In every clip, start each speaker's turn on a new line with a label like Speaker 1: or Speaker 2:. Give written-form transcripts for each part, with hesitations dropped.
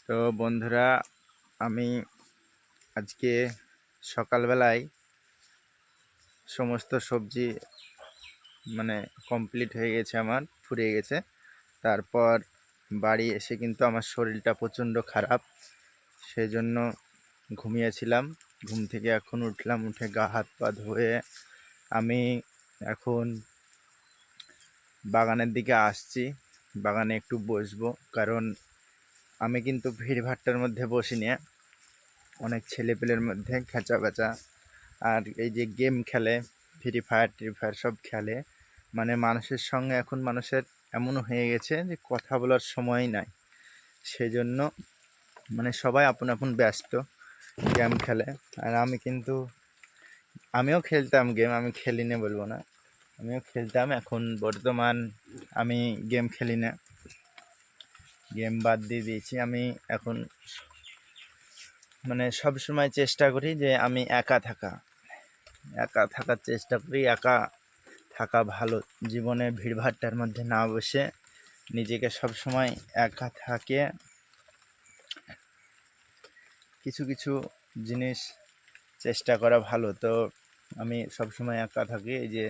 Speaker 1: তো বন্ধুরা, আমি আজকে সকালবেলায় সমস্ত সবজি কমপ্লিট হয়ে গেছে, আমার ফুরিয়ে গেছে। তারপর বাড়ি এসে কিন্তু আমার শরীরটা প্রচণ্ড খারাপ, সেই জন্য ঘুমিয়েছিলাম। ঘুম থেকে এখন উঠলাম, উঠে গা হাত পা ধুয়ে আমি এখন বাগানের দিকে আসছি। বাগানে একটু বসবো, কারণ আমি কিন্তু ভিড়ভাট্টার মধ্যে বসিনি। অনেক ছেলেপেলের মধ্যে খেঁচা বেচা, আর এই যে গেম খেলে, ফ্রি ফায়ার সব খেলে, মানুষের সঙ্গে এখন মানুষের এমন হয়ে গেছে যে কথা বলার সময় নাই। সেজন্য সবাই আপন আপন ব্যস্ত, গেম খেলে। আর আমিও খেলতাম গেম, আমি খেলি না বলবো না, আমিও খেলতাম। এখন বর্তমান আমি গেম খেলি না, গেম বাদ দিয়ে দিয়েছি। আমি এখন সব সময় চেষ্টা করি যে আমি একা থাকার চেষ্টা করি। একা থাকা ভালো, জীবনে ভিড়ভাট্টার মধ্যে না বসে নিজেকে সব সময় একা থাকে কিছু কিছু জিনিস চেষ্টা করা ভালো। তো আমি সব সময় একা থাকি। এই যে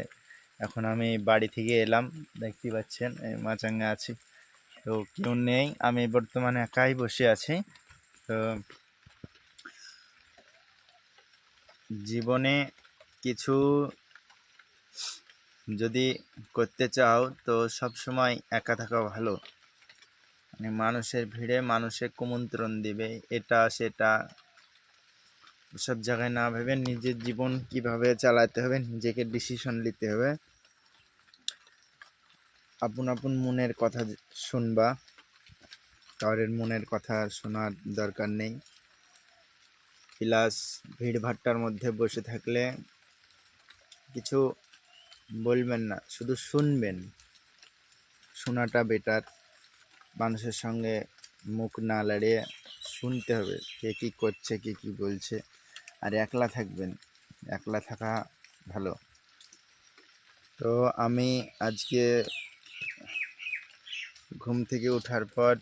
Speaker 1: এখন আমি বাড়ি থেকে এলাম, দেখতে পাচ্ছেন মাচাঙ্গা আছি, তো কেউ নেই, আমি বর্তমানে একাই বসে আছি। তো জীবনে কিছু যদি করতে চাও তো সব সময় একা থাকা ভালো। মানুষের ভিড়ে মানুষে কুমন্ত্রণ দিবে, এটা সেটা, সব জায়গায় না ভেবে নিজের জীবন কিভাবে চালাতে হবে, নিজেকে ডিসিশন নিতে হবে। আপন আপন মনের কথা শুনবা, কারোর মনের কথা শোনার দরকার নেই। প্লাস ভিড়ভাট্টার মধ্যে বসে থাকলে কিছু বলবেন না, শুধু শুনবেন, শোনাটা বেটার। মানুষের সঙ্গে মুখ না লড়িয়ে শুনতে হবে কে কী করছে, কে কী বলছে। আর একলা থাকবেন, একলা থাকা ভালো। তো আমি আজকে ঘুম থেকে ওঠার পর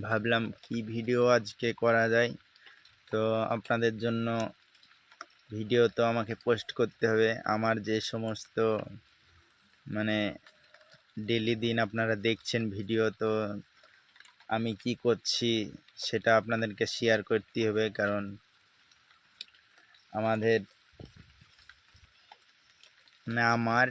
Speaker 1: ভাবলাম কি ভিডিও আজকে করা যায়। তো আপনাদের জন্য ভিডিও তো আমাকে পোস্ট করতে হবে। আমার যে সমস্ত ডেলি দিন আপনারা দেখছেন ভিডিও, তো আমি কি করছি সেটা আপনাদেরকে শেয়ার করতে হবে, কারণ আমাদের আমার